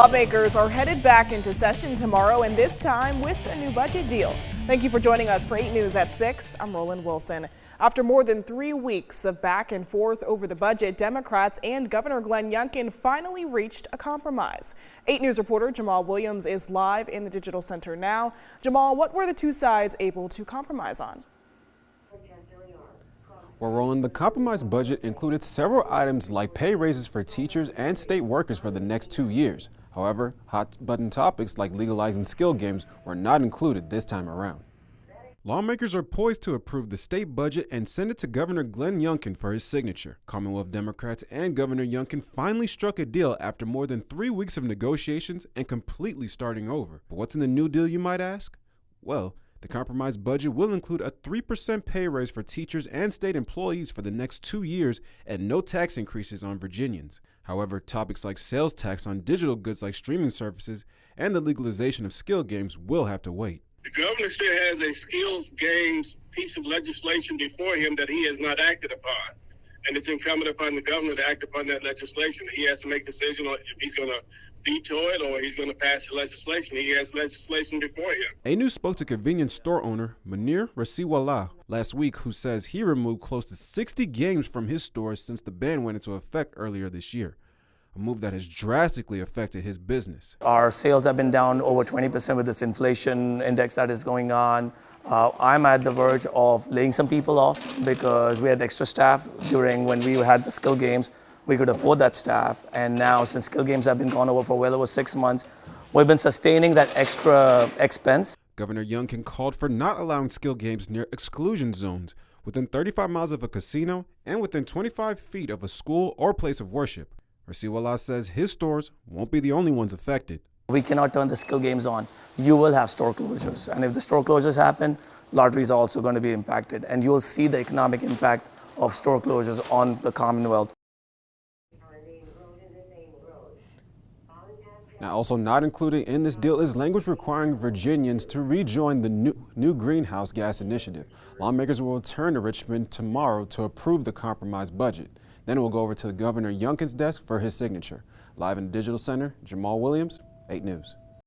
Lawmakers are headed back into session tomorrow, and this time with a new budget deal. Thank you for joining us for 8 News at 6. I'm Roland Wilson. After more than 3 weeks of back and forth over the budget, Democrats and Governor Glenn Youngkin finally reached a compromise. 8 News reporter Jamal Williams is live in the Digital Center now. Jamal, what were the two sides able to compromise on? Well, Roland, the compromise budget included several items like pay raises for teachers and state workers for the next 2 years. However, hot-button topics like legalizing skill games were not included this time around. Lawmakers are poised to approve the state budget and send it to Governor Glenn Youngkin for his signature. Commonwealth Democrats and Governor Youngkin finally struck a deal after more than 3 weeks of negotiations and completely starting over. But what's in the new deal, you might ask? Well, the compromise budget will include a 3% pay raise for teachers and state employees for the next 2 years and no tax increases on Virginians. However, topics like sales tax on digital goods like streaming services and the legalization of skill games will have to wait. The governor still has a skills games piece of legislation before him that he has not acted upon. And it's incumbent upon the governor to act upon that legislation. He has to make a decision on if he's going to veto it or he's going to pass the legislation. He has legislation before him. A News spoke to convenience store owner Munir Rasiwala last week, who says he removed close to 60 games from his stores since the ban went into effect earlier this year, a move that has drastically affected his business. Our sales have been down over 20% with this inflation index that is going on. I'm at the verge of laying some people off because we had extra staff during when we had the skill games. We could afford that staff, and now since skill games have been gone over for well over 6 months, we've been sustaining that extra expense. Governor Youngkin called for not allowing skill games near exclusion zones, within 35 miles of a casino and within 25 feet of a school or place of worship. Rasiwala says his stores won't be the only ones affected. We cannot turn the skill games on. You will have store closures, and if the store closures happen, lotteries are also going to be impacted, and you'll see the economic impact of store closures on the Commonwealth. Now, also not included in this deal is language requiring Virginians to rejoin the new greenhouse gas initiative. Lawmakers will return to Richmond tomorrow to approve the compromise budget. Then it will go over to Governor Youngkin's desk for his signature. Live in the Digital Center, Jamal Williams, 8 News.